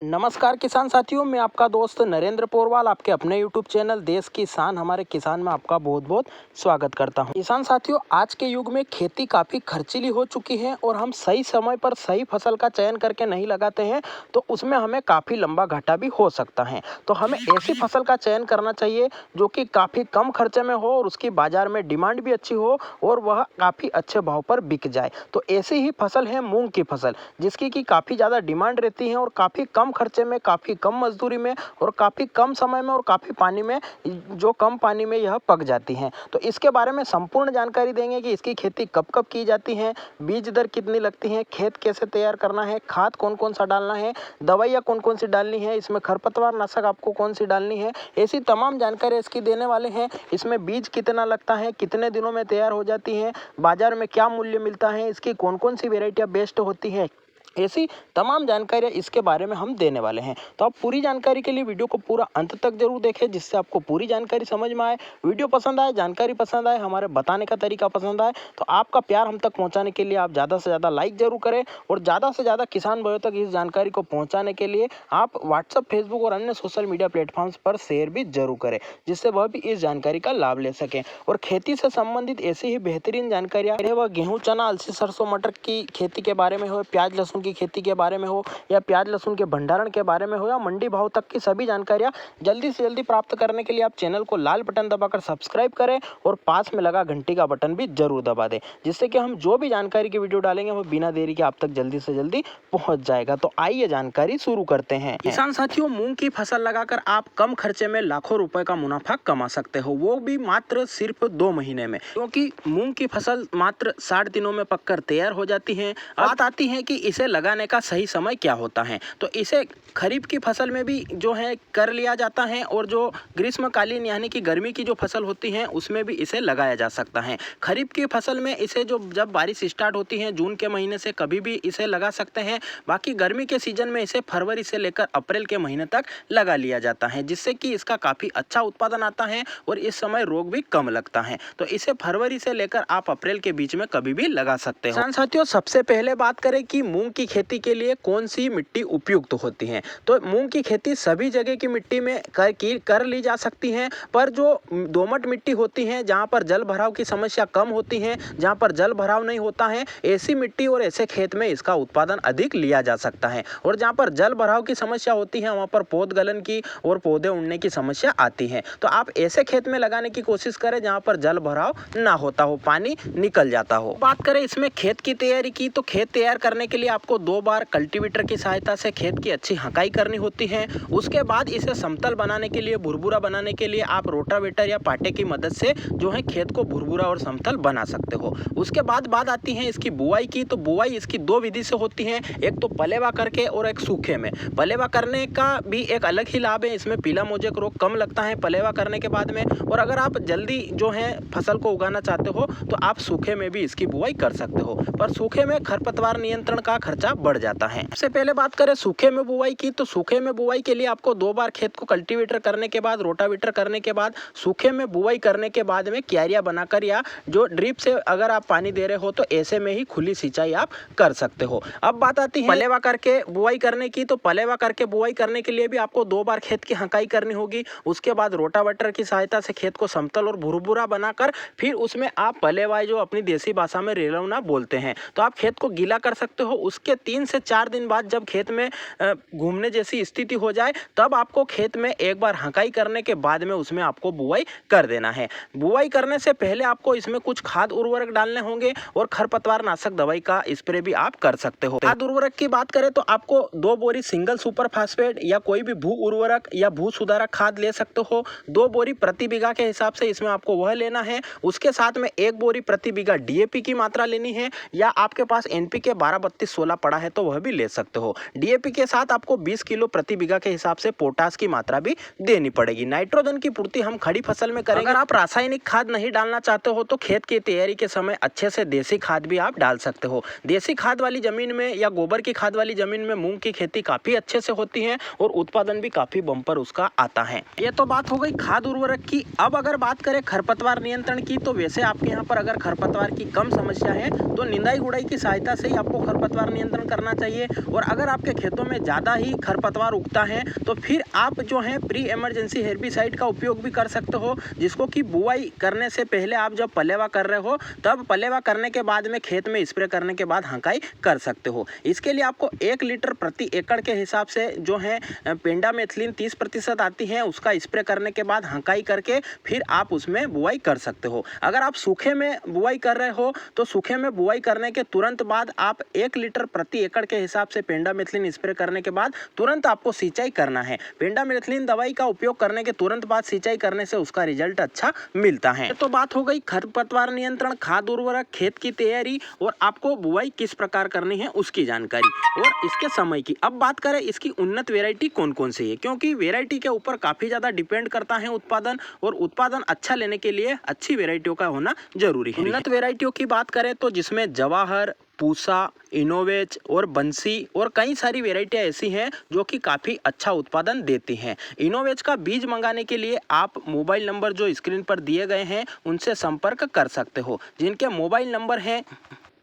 नमस्कार किसान साथियों, मैं आपका दोस्त नरेंद्र पोरवाल आपके अपने YouTube चैनल देश की शान हमारे किसान में आपका बहुत बहुत स्वागत करता हूं। किसान साथियों, आज के युग में खेती काफ़ी खर्चीली हो चुकी है और हम सही समय पर सही फसल का चयन करके नहीं लगाते हैं तो उसमें हमें काफ़ी लंबा घाटा भी हो सकता है। तो हमें ऐसी फसल का चयन करना चाहिए जो कि काफ़ी कम खर्चे में हो और उसकी बाज़ार में डिमांड भी अच्छी हो और वह काफ़ी अच्छे भाव पर बिक जाए। तो ऐसी ही फसल है मूँग की फसल, जिसकी कि काफ़ी ज़्यादा डिमांड रहती है और काफ़ी कम खर्चे में, काफ़ी कम मजदूरी में और काफ़ी कम समय में और काफ़ी पानी में, जो कम पानी में यह पक जाती हैं। तो इसके बारे में संपूर्ण जानकारी देंगे कि इसकी खेती कब कब की जाती है, बीज दर कितनी लगती है, खेत कैसे तैयार करना है, खाद कौन कौन सा डालना है, दवाइयाँ कौन कौन सी डालनी है, इसमें खरपतवार नाशक आपको कौन सी डालनी है, ऐसी तमाम जानकारी इसकी देने वाले हैं। इसमें बीज कितना लगता है, कितने दिनों में तैयार हो जाती है, बाजार में क्या मूल्य मिलता है, इसकी कौन कौन सी वेराइटियाँ बेस्ट होती है, ऐसी तमाम जानकारियाँ इसके बारे में हम देने वाले हैं। तो आप पूरी जानकारी के लिए वीडियो को पूरा अंत तक जरूर देखें, जिससे आपको पूरी जानकारी समझ में आए। वीडियो पसंद आए, जानकारी पसंद आए, हमारे बताने का तरीका पसंद आए तो आपका प्यार हम तक पहुंचाने के लिए आप ज़्यादा से ज़्यादा लाइक जरूर करें और ज़्यादा से ज़्यादा किसान भाइयों तक इस जानकारी को पहुँचाने के लिए आप व्हाट्सअप, फेसबुक और अन्य सोशल मीडिया प्लेटफॉर्म्स पर शेयर भी जरूर करें, जिससे वह भी इस जानकारी का लाभ ले सकें। और खेती से संबंधित ऐसी ही बेहतरीन जानकारियाँ, वह गेहूँ, चना, अलसी, सरसों, मटर की खेती के बारे में हो, प्याज लहसुन की खेती के बारे में हो, या प्याज लहसुन के भंडारण के बारे में हो, या मंडी भाव तक की सभी जानकारियां जल्दी से जल्दी प्राप्त करने के लिए आप चैनल को लाल बटन दबाकर सब्सक्राइब करें और पास में लगा घंटी का बटन भी जरूर दबा दें, जिससे कि हम जो भी जानकारी की वीडियो डालेंगे वो बिना देरी के आप तक जल्दी से जल्दी पहुंच जाएगा। तो आइए जानकारी शुरू करते हैं। किसान साथियों, मूंग की फसल लगाकर आप कम खर्चे में लाखों रुपए का मुनाफा कमा सकते हो, वो भी मात्र सिर्फ 2 महीने में, क्योंकि मूंग की फसल मात्र 60 दिनों में पककर तैयार हो जाती है। बात आती है कि इसे लगाने का सही समय क्या होता है, तो इसे खरीफ की फसल में भी जो है कर लिया जाता है और जो ग्रीष्मकालीन यानी कि गर्मी की जो फसल होती है उसमें भी इसे लगाया जा सकता है। खरीफ की फसल में इसे जब बारिश स्टार्ट होती है जून के महीने से कभी भी इसे लगा सकते हैं। बाकी गर्मी के सीजन में इसे फरवरी से लेकर अप्रैल के महीने तक लगा लिया जाता है, जिससे कि इसका काफ़ी अच्छा उत्पादन आता है और इस समय रोग भी कम लगता है। तो इसे फरवरी से लेकर आप अप्रैल के बीच में कभी भी लगा सकते हो। साथियों, सबसे पहले बात करें कि मूंग की खेती के लिए कौन सी मिट्टी उपयुक्त होती है, तो मूंग की खेती सभी जगह की मिट्टी में कर ली जा सकती है, पर जो दोमट मिट्टी होती है, जहां पर जल भराव की समस्या कम होती है, जहां पर जल भराव नहीं होता है, ऐसी मिट्टी और ऐसे खेत में इसका उत्पादन अधिक लिया जा सकता है। और जहां पर जल भराव की समस्या होती है वहां पर पौध गलन की और पौधे उड़ने की समस्या आती है। तो आप ऐसे खेत में लगाने की कोशिश करें जहां पर जल भराव ना होता हो, पानी निकल जाता हो। बात करें इसमें खेत की तैयारी की, तो खेत तैयार करने के लिए आपको 2 बार कल्टीवेटर की सहायता से खेत की अच्छी हकाई करनी होती है। उसके बाद इसे समतल बनाने के लिए, भुरभुरा बनाने के लिए आप रोटावेटर या पाटे की मदद से जो है खेत को भुरभुरा और समतल बना सकते हो। उसके बाद बात आती है इसकी बुआई की, तो बुआई इसकी 2 विधि से होती है, एक तो पलेवा करके और एक सूखे में। पलेवा करने का भी एक अलग ही लाभ है, इसमें पीला मोजेक रोग कम लगता है पलेवा करने के बाद में। और अगर आप जल्दी जो है फसल को उगाना चाहते हो तो आप सूखे में भी इसकी बुआई कर सकते हो, पर सूखे में खरपतवार नियंत्रण का खर्चा बढ़ जाता है। सबसे पहले बात करें सूखे में बुआई की, तो सूखे में बुआई के लिए आपको 2 बार खेत को कल्टीवेटर करने के बाद, रोटावेटर करने के बाद, सूखे में बुआई करने के बाद में क्यारियां बनाकर या जो ड्रिप से अगर आप पानी दे रहे हो तो ऐसे में ही खुली सिंचाई आप कर सकते हो। अब बात आती है पलेवा करके बुआई करने की, तो पलेवा करके बुआई करने के लिए भी आपको 2 बार खेत की हकाई करनी होगी। उसके बाद रोटावेटर की सहायता से खेत को समतल और भुरभुरा बनाकर फिर उसमें आप पलेवाई, जो अपनी देसी भाषा में रेलौना बोलते हैं, तो आप खेत को गीला कर सकते हो। उसके 3 से 4 दिन बाद जब खेत में घूमने जैसी स्थिति हो जाए तब आपको खेत में एक बार हकाई करने के बाद में उसमें आपको बुआई कर देना है। बुआई करने से पहले आपको इसमें कुछ खाद उर्वरक डालने होंगे और खरपतवार नाशक दवाई का स्प्रे भी आप कर सकते हो। खाद उर्वरक की बात करें तो आपको 2 बोरी सिंगल सुपर फास्फेट या कोई भी भू उर्वरक या भू सुधारक खाद ले सकते हो। 2 बोरी प्रति बीघा के हिसाब से इसमें आपको वह लेना है। उसके साथ में 1 बोरी प्रति बीघा डीएपी की मात्रा लेनी है, या आपके पास एनपीके 12-32-16 पड़ा है तो वह भी ले सकते हो। डीएपी के साथ आपको 20 किलो प्रति बीघा के हिसाब से पोटास की मात्रा भी देनी पड़ेगी। नाइट्रोजन की पूर्ति हम खड़ी फसल में करेंगे। अगर आप रासायनिक खाद नहीं डालना चाहते हो तो खेत की तैयारी के समय अच्छे से देसी खाद भी आप डाल सकते हो। देसी खाद वाली जमीन में या गोबर की खाद वाली जमीन में मूंग की खेती काफी अच्छे से होती है और उत्पादन भी काफी बम्पर उसका आता है। ये तो बात हो गई खाद उर्वरक की। अब अगर बात करें खरपतवार नियंत्रण की, तो वैसे आपके यहाँ पर अगर खरपतवार की कम समस्या है तो निंदाई गुड़ाई की सहायता से ही आपको खरपतवार नियंत्रण करना चाहिए। और अगर आपके खेतों में ज़्यादा ही खरपतवार उगता है तो फिर आप जो है प्री इमरजेंसी हेर्बिसाइड का उपयोग भी कर सकते हो, जिसको कि बुआई करने से पहले आप जब पलेवा कर रहे हो तब पलेवा करने के बाद में खेत में स्प्रे करने के बाद हंकाई कर सकते हो। इसके लिए आपको 1 लीटर प्रति एकड़ के हिसाब से जो है पेंडामेथिलिन 30% आती है, उसका स्प्रे करने के बाद हंकाई करके फिर आप उसमें बुआई कर सकते हो। अगर आप सूखे में बुआई कर रहे हो तो सूखे में बुआई करने के तुरंत बाद आप 1 लीटर प्रति एकड़ के हिसाब से पेंडामेथिलिन स्प्रे करने के बाद तुरंत आपको सिंचाई करना है। पेंडामेथिलिन दवाई का उपयोग करने के तुरंत बाद सिंचाई करने से उसका रिजल्ट अच्छा मिलता है। तो बात हो गई खरपतवार नियंत्रण, खाद उर्वरक, खेत की तैयारी और आपको बुआई किस प्रकार करनी है उसकी जानकारी और इसके समय की। अब बात करें इसकी उन्नत वेराइटी कौन कौन सी है, क्योंकि वेराइटी के ऊपर काफी ज्यादा डिपेंड करता है उत्पादन, और उत्पादन अच्छा लेने के लिए अच्छी वेराइटियों का होना जरूरी है। उन्नत वेराइटियों की बात करें तो जिसमें जवाहर, पूसा, इनोवेज और बंसी और कई सारी वेराइटियां ऐसी हैं जो कि काफ़ी अच्छा उत्पादन देती हैं। इनोवेज का बीज मंगाने के लिए आप मोबाइल नंबर जो स्क्रीन पर दिए गए हैं उनसे संपर्क कर सकते हो, जिनके मोबाइल नंबर हैं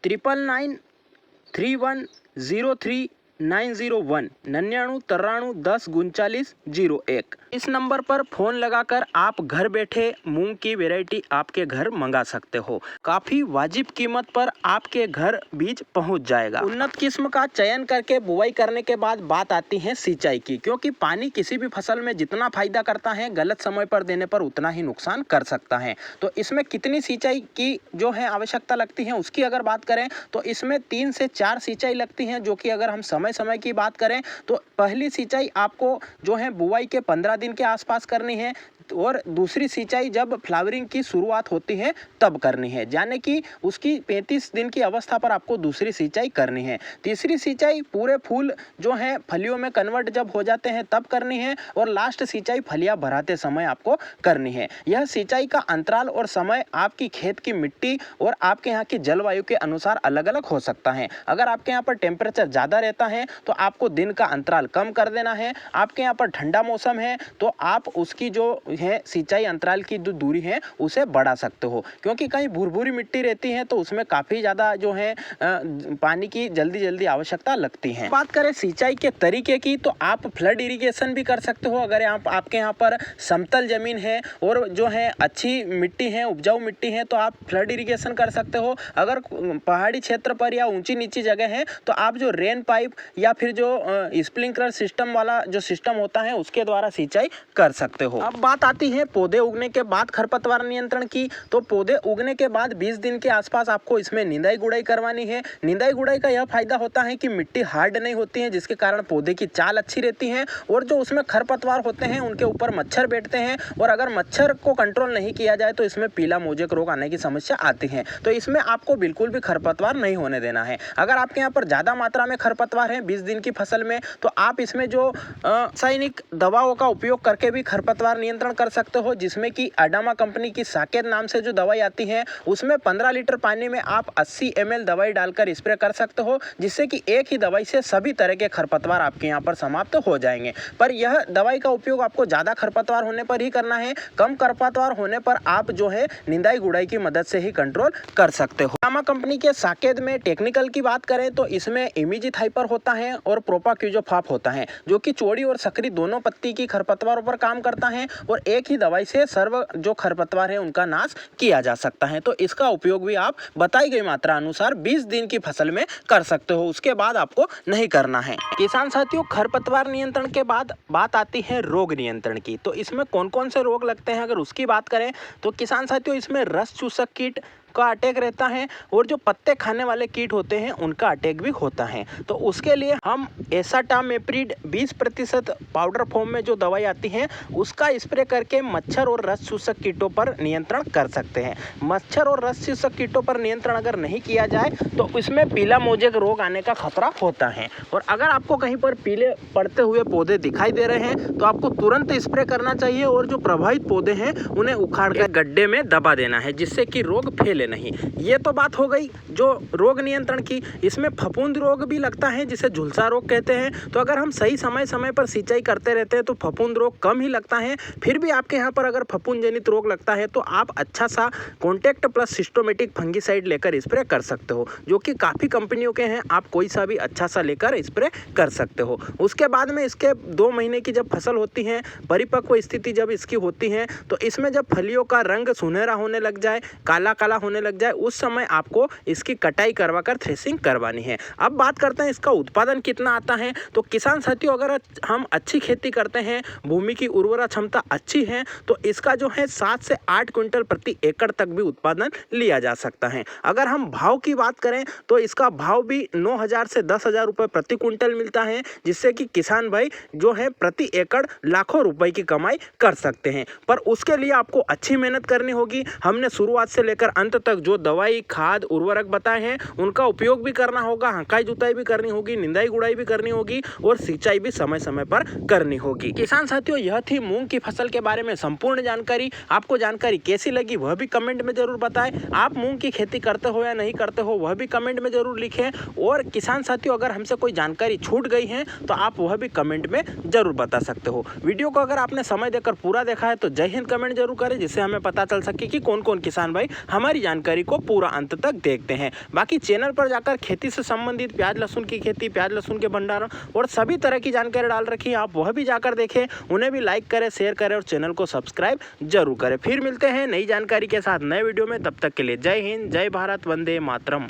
9993103901 9993103901। इस नंबर पर फोन लगाकर आप घर बैठे मूंग की वैरायटी आपके घर मंगा सकते हो। काफी वाजिब कीमत पर आपके घर बीज पहुंच जाएगा। उन्नत किस्म का चयन करके बुआई करने के बाद बात आती है सिंचाई की, क्योंकि पानी किसी भी फसल में जितना फायदा करता है गलत समय पर देने पर उतना ही नुकसान कर सकता है। तो इसमें कितनी सिंचाई की जो है आवश्यकता लगती है उसकी अगर बात करें तो इसमें 3 से 4 सिंचाई लगती हैं, जो कि अगर हम समय की बात करें तो पहली सिंचाई आपको जो है बुआई के 15 दिन के आसपास करनी है, और दूसरी सिंचाई जब फ्लावरिंग की शुरुआत होती है तब करनी है, यानी कि उसकी 35 दिन की अवस्था पर आपको दूसरी सिंचाई करनी है। तीसरी सिंचाई पूरे फूल जो है फलियों में कन्वर्ट जब हो जाते हैं तब करनी है, और लास्ट सिंचाई फलियां भराते समय आपको करनी है। यह सिंचाई का अंतराल और समय आपकी खेत की मिट्टी और आपके यहाँ की जलवायु के अनुसार अलग अलग हो सकता है। अगर आपके यहाँ पर टेम्परेचर ज़्यादा रहता है तो आपको दिन का अंतराल कम कर देना है। आपके यहाँ पर ठंडा मौसम है तो आप उसकी जो है सिंचाई अंतराल की जो दूरी है उसे बढ़ा सकते हो, क्योंकि कहीं भुरभुरी मिट्टी रहती है तो उसमें काफ़ी ज़्यादा जो है पानी की जल्दी आवश्यकता लगती है। बात करें सिंचाई के तरीके की तो आप फ्लड इरिगेशन भी कर सकते हो। अगर आपके यहाँ पर समतल जमीन है और जो है अच्छी मिट्टी है, उपजाऊ मिट्टी है, तो आप फ्लड इरिगेशन कर सकते हो। अगर पहाड़ी क्षेत्र पर या ऊंची नीची जगह है तो आप जो रेन पाइप या फिर जो स्प्रिंकलर सिस्टम वाला जो सिस्टम होता है उसके द्वारा सिंचाई कर सकते हो। अब बात आती है पौधे उगने के बाद खरपतवार नियंत्रण की। तो पौधे उगने के बाद 20 दिन के आसपास आपको इसमें निंदाई गुड़ाई करवानी है। निंदाई गुड़ाई का यह फायदा होता है कि मिट्टी हार्ड नहीं होती है, जिसके कारण पौधे की चाल अच्छी रहती है, और जो उसमें खरपतवार होते हैं उनके ऊपर मच्छर बैठते हैं, और अगर मच्छर को कंट्रोल नहीं किया जाए तो इसमें पीला मोजेक रोग आने की समस्या आती है। तो इसमें आपको बिल्कुल भी खरपतवार नहीं होने देना है। अगर आपके यहाँ पर ज़्यादा मात्रा में खरपतवार है 20 दिन की फसल में, तो आप इसमें जो रासायनिक दवाओं का उपयोग करके भी खरपतवार नियंत्रण कर सकते हो, जिसमें कि अडामा कंपनी की साकेत नाम से जो दवाई आती है उसमें 15 लीटर पानी में आप 80 ml दवाई डालकर स्प्रे कर सकते हो, जिससे कि एक ही दवाई से सभी तरह के खरपतवार आपके यहाँ पर समाप्त हो जाएंगे। पर यह दवाई का उपयोग आपको ज़्यादा खरपतवार होने पर ही करना है। कम खरपतवार होने पर आप जो है निंदाई गुड़ाई की मदद से ही कंट्रोल कर सकते हो। अडामा कंपनी के साकेत में टेक्निकल की बात करें तो इसमें इमिजिथाइपर होता है और प्रोपाक्विजोफॉप होता है, जो कि चौड़ी और सकरी दोनों पत्ती की खरपतवारों पर काम करता है, और एक ही दवाई से सर्व जो खरपतवार है उनका नाश किया जा सकता है। तो इसका उपयोग भी आप बताई गई मात्रा अनुसार 20 दिन की फसल में कर सकते हो, उसके बाद आपको नहीं करना है। किसान साथियों, खरपतवार नियंत्रण के बाद बात आती है रोग नियंत्रण की। तो इसमें कौन कौन से रोग लगते हैं अगर उसकी बात करें तो किसान साथियों इसमें रस चूसक कीट का अटैक रहता है, और जो पत्ते खाने वाले कीट होते हैं उनका अटैक भी होता है। तो उसके लिए हम एसाटामेप्रिड 20% पाउडर फॉर्म में जो दवाई आती है उसका स्प्रे करके मच्छर और रस चूसक कीटों पर नियंत्रण कर सकते हैं। मच्छर और रस चूसक कीटों पर नियंत्रण अगर नहीं किया जाए तो इसमें पीला मोजेक रोग आने का खतरा होता है, और अगर आपको कहीं पर पीले पड़ते हुए पौधे दिखाई दे रहे हैं तो आपको तुरंत स्प्रे करना चाहिए, और जो प्रभावित पौधे हैं उन्हें उखाड़ कर गड्ढे में दबा देना है, जिससे कि रोग फैले भूले नहीं। ये तो बात हो गई जो रोग नियंत्रण की। इसमें फफूंद रोग भी लगता है जिसे झुलसा रोग कहते हैं। तो अगर हम सही समय पर सिंचाई करते रहते हैं तो फफूंद रोग कम ही लगता है। फिर भी आपके यहाँ पर अगर फफूंद जनित रोग लगता है तो आप अच्छा सा कॉन्टैक्ट प्लस सिस्टोमेटिक फंगिसाइड लेकर स्प्रे कर सकते हो, जो कि काफ़ी कंपनियों के हैं। आप कोई सा भी अच्छा सा लेकर स्प्रे कर सकते हो। उसके बाद में इसके 2 महीने की जब फसल होती है, परिपक्व स्थिति जब इसकी होती है, तो इसमें जब फलियों का रंग सुनहरा होने लग जाए, काला काला होने लग जाए, उस समय आपको इसकी कटाई करवाकर थ्रेसिंग करवानी है। अब बात करते हैं इसका उत्पादन कितना आता है। तो किसान साथियों, अगर हम अच्छी खेती करते हैं, भूमि की उर्वरा क्षमता अच्छी है, तो इसका जो है 7 से 8 क्विंटल प्रति एकड़ तक भी उत्पादन लिया जा सकता है। अगर हम भाव की बात करें तो इसका भाव भी 9,000 से 10,000 रुपये प्रति क्विंटल मिलता है, जिससे कि किसान भाई जो है प्रति एकड़ लाखों रुपए की कमाई कर सकते हैं। पर उसके लिए आपको अच्छी मेहनत करनी होगी। हमने शुरुआत से लेकर अंत तक जो दवाई, खाद, उर्वरक बताए हैं उनका उपयोग भी करना होगा, हकाई जुताई भी करनी होगी, निंदाई गुड़ाई भी करनी होगी और सिंचाई भी समय समय पर करनी होगी। किसान साथियों, यह थी मूंग की फसल के बारे में संपूर्ण जानकारी। आपको जानकारी कैसी लगी वह भी कमेंट में जरूर बताएं। आप मूंग की खेती करते हो या नहीं करते हो वह भी कमेंट में जरूर लिखें। और किसान साथियों, अगर हमसे कोई जानकारी छूट गई है तो आप वह भी कमेंट में जरूर बता सकते हो। वीडियो को अगर आपने समय देकर पूरा देखा है तो जय हिंद कमेंट जरूर करें, जिससे हमें पता चल सके कि कौन कौन किसान भाई हमारी जानकारी को पूरा अंत तक देखते हैं। बाकी चैनल पर जाकर खेती से संबंधित प्याज लहसुन की खेती, प्याज लहसुन के भंडारण और सभी तरह की जानकारी डाल रखी है, आप वह भी जाकर देखें। उन्हें भी लाइक करें, शेयर करें और चैनल को सब्सक्राइब जरूर करें। फिर मिलते हैं नई जानकारी के साथ नए वीडियो में। तब तक के लिए जय हिंद, जय भारत, वंदे मातरम।